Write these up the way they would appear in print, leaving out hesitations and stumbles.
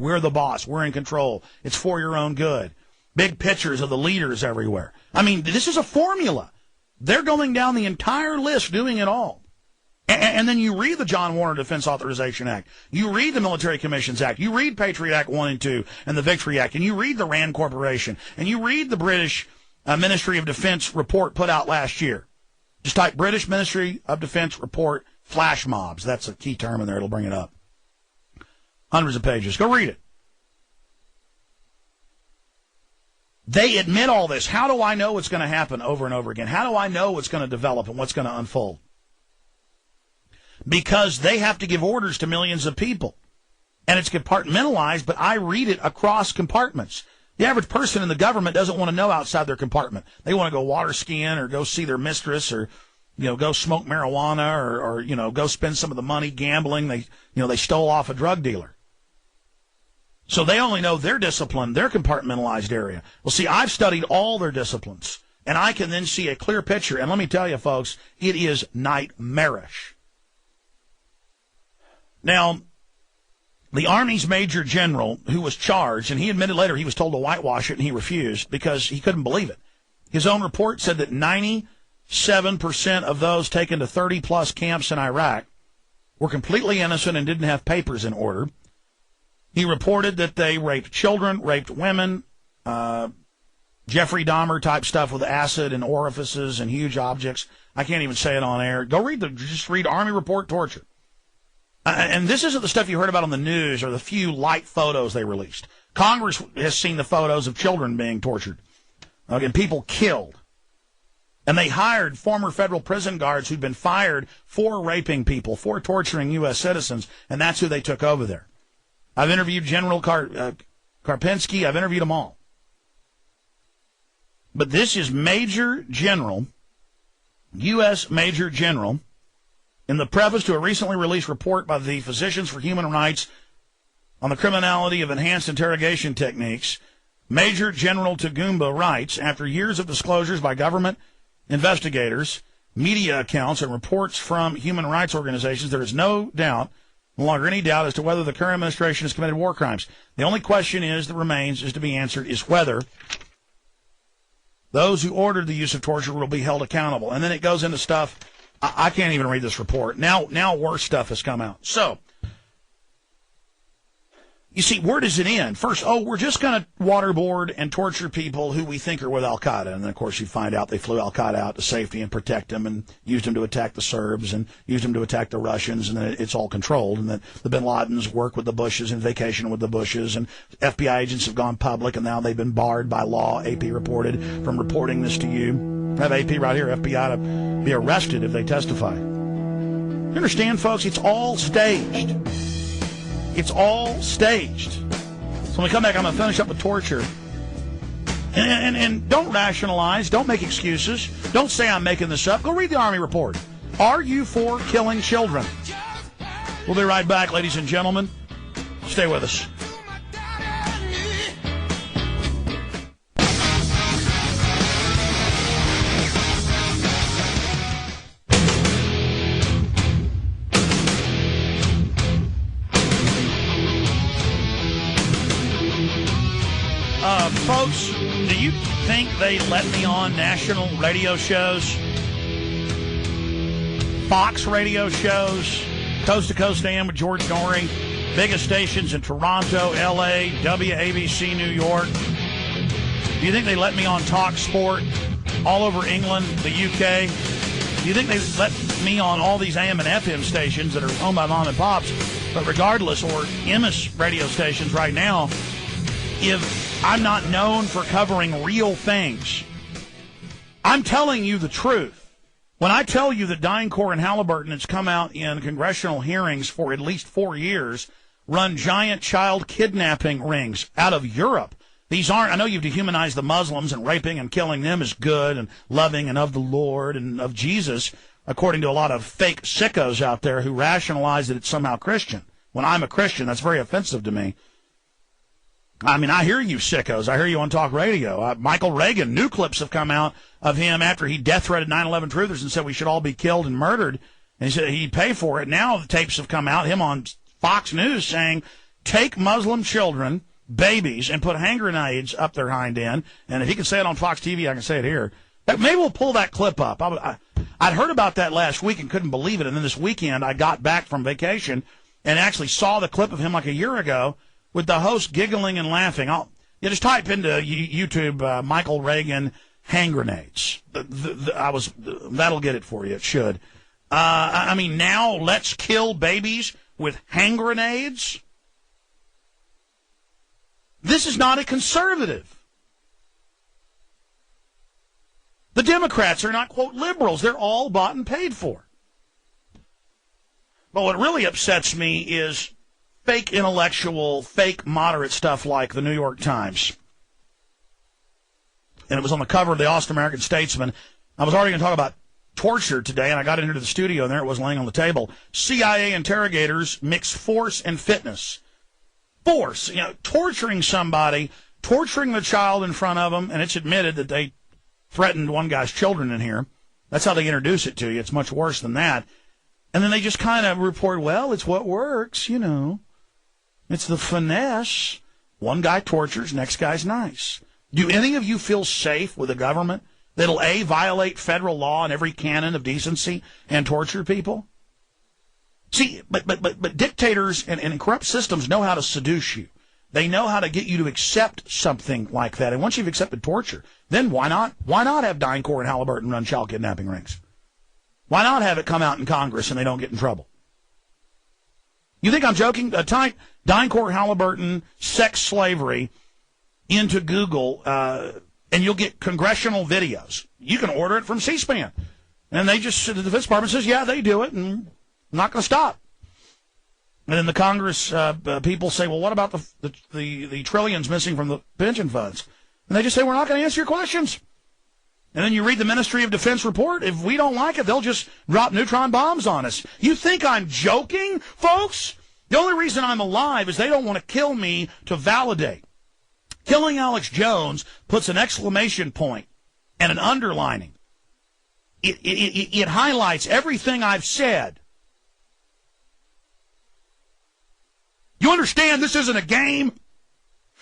We're the boss. We're in control. It's for your own good. Big pictures of the leaders everywhere. I mean, this is a formula. They're going down the entire list doing it all. And then you read the John Warner Defense Authorization Act. You read the Military Commissions Act. You read Patriot Act 1 and 2 and the Victory Act. And you read the RAND Corporation. And you read the British Ministry of Defense report put out last year. Just type British Ministry of Defense report flash mobs. That's a key term in there. It'll bring it up. Hundreds of pages. Go read it. They admit all this. How do I know what's going to happen over and over again? How do I know what's going to develop and what's going to unfold? Because they have to give orders to millions of people. And it's compartmentalized, but I read it across compartments. The average person in the government doesn't want to know outside their compartment. They want to go water skiing or go see their mistress or, go smoke marijuana or go spend some of the money gambling. They stole off a drug dealer. So they only know their discipline, their compartmentalized area. Well, see, I've studied all their disciplines, and I can then see a clear picture. And let me tell you, folks, it is nightmarish. Now, the Army's Major General, who was charged, and he admitted later he was told to whitewash it, and he refused because he couldn't believe it. His own report said that 97% of those taken to 30-plus camps in Iraq were completely innocent and didn't have papers in order. He reported that they raped children, raped women, Jeffrey Dahmer-type stuff with acid and orifices and huge objects. I can't even say it on air. Just read Army Report Torture. And this isn't the stuff you heard about on the news or the few light photos they released. Congress has seen the photos of children being tortured and people killed. And they hired former federal prison guards who'd been fired for raping people, for torturing U.S. citizens, and that's who they took over there. I've interviewed General Karpinski. I've interviewed them all. But this is Major General, U.S. Major General, in the preface to a recently released report by the Physicians for Human Rights on the criminality of enhanced interrogation techniques. Major General Tugumba writes, after years of disclosures by government investigators, media accounts, and reports from human rights organizations, there is no longer any doubt as to whether the current administration has committed war crimes. The only question that remains to be answered is whether those who ordered the use of torture will be held accountable. And then it goes into stuff. I can't even read this report. Now worse stuff has come out. So, you see, where does it end? First, we're just going to waterboard and torture people who we think are with Al-Qaeda. And then, of course, you find out they flew Al-Qaeda out to safety and protect them and used them to attack the Serbs and used them to attack the Russians, and then it's all controlled. And then the bin Ladens work with the Bushes and vacation with the Bushes, and FBI agents have gone public, and now they've been barred by law, AP reported, from reporting this to you. I have AP right here, FBI to be arrested if they testify. You understand, folks? It's all staged. It's all staged. So when we come back, I'm going to finish up with torture. And don't rationalize. Don't make excuses. Don't say I'm making this up. Go read the Army report. Are you for killing children? We'll be right back, ladies and gentlemen. Stay with us. Folks, do you think they let me on national radio shows, Fox radio shows, Coast to Coast AM with George Norrie, biggest stations in Toronto, L.A., WABC, New York? Do you think they let me on Talk Sport all over England, the UK? Do you think they let me on all these AM and FM stations that are owned by mom and pops? But regardless, or Emmis radio stations right now, if I'm not known for covering real things, I'm telling you the truth. When I tell you that DynCorp and Halliburton has come out in congressional hearings for at least 4 years, run giant child kidnapping rings out of Europe. These aren't, I know you've dehumanized the Muslims and raping and killing them is good and loving and of the Lord and of Jesus, according to a lot of fake sickos out there who rationalize that it's somehow Christian. When I'm a Christian, that's very offensive to me. I mean, I hear you sickos. I hear you on talk radio. Michael Reagan, new clips have come out of him after he death threatened 9/11 truthers and said we should all be killed and murdered. And he said he'd pay for it. Now the tapes have come out, him on Fox News saying take Muslim children, babies, and put hand grenades up their hind end. And if he can say it on Fox TV, I can say it here. Maybe we'll pull that clip up. I'd heard about that last week and couldn't believe it. And then this weekend, I got back from vacation and actually saw the clip of him like a year ago with the host giggling and laughing. Just type into YouTube Michael Reagan hand grenades. That'll get it for you. It should. I mean, now let's kill babies with hand grenades. This is not a conservative. The Democrats are not, quote, liberals. They're all bought and paid for. But what really upsets me is fake intellectual, fake moderate stuff like the New York Times. And it was on the cover of the Austin American Statesman. I was already going to talk about torture today, and I got into the studio, and there it was laying on the table. CIA interrogators mix force and fitness. Force, torturing somebody, torturing the child in front of them, and it's admitted that they threatened one guy's children in here. That's how they introduce it to you. It's much worse than that. And then they just kind of report, well, it's what works, It's the finesse. One guy tortures, next guy's nice. Do any of you feel safe with a government that'll, A, violate federal law and every canon of decency and torture people? See, but dictators and corrupt systems know how to seduce you. They know how to get you to accept something like that. And once you've accepted torture, then why not? Why not have DynCorp and Halliburton run child kidnapping rings? Why not have it come out in Congress and they don't get in trouble? You think I'm joking? Type DynCorp, Halliburton, sex slavery into Google, and you'll get congressional videos. You can order it from C-SPAN. And the Defense Department says, yeah, they do it, and I'm not going to stop. And then the Congress people say, well, what about the trillions missing from the pension funds? And they just say, we're not going to answer your questions. And then you read the Ministry of Defense report. If we don't like it, they'll just drop neutron bombs on us. You think I'm joking, folks? The only reason I'm alive is they don't want to kill me to validate. Killing Alex Jones puts an exclamation point and an underlining. It highlights everything I've said. You understand this isn't a game?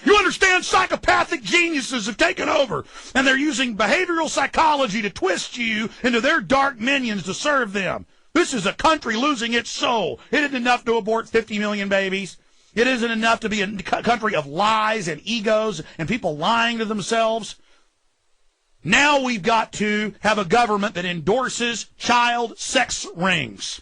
You understand psychopathic geniuses have taken over, and they're using behavioral psychology to twist you into their dark minions to serve them. This is a country losing its soul. It isn't enough to abort 50 million babies. It isn't enough to be a country of lies and egos and people lying to themselves. Now we've got to have a government that endorses child sex rings.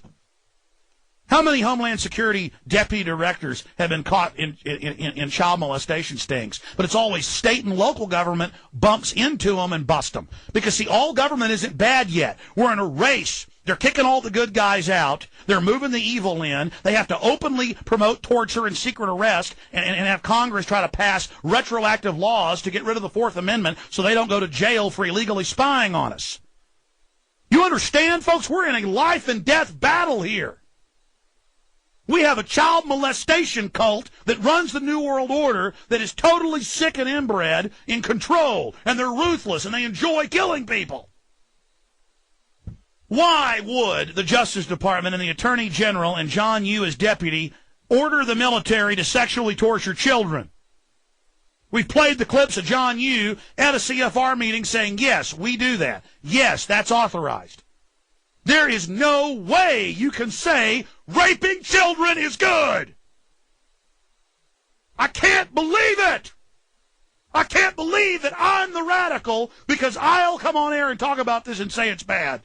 How many Homeland Security deputy directors have been caught in child molestation stings? But it's always state and local government bumps into them and bust them. Because, see, all government isn't bad yet. We're in a race. They're kicking all the good guys out. They're moving the evil in. They have to openly promote torture and secret arrest and have Congress try to pass retroactive laws to get rid of the Fourth Amendment so they don't go to jail for illegally spying on us. You understand, folks? We're in a life and death battle here. We have a child molestation cult that runs the New World Order that is totally sick and inbred, in control, and they're ruthless, and they enjoy killing people. Why would the Justice Department and the Attorney General and John Yoo as deputy order the military to sexually torture children? We've played the clips of John Yoo at a CFR meeting saying, yes, we do that. Yes, that's authorized. There is no way you can say raping children is good. I can't believe it. I can't believe that I'm the radical because I'll come on air and talk about this and say it's bad.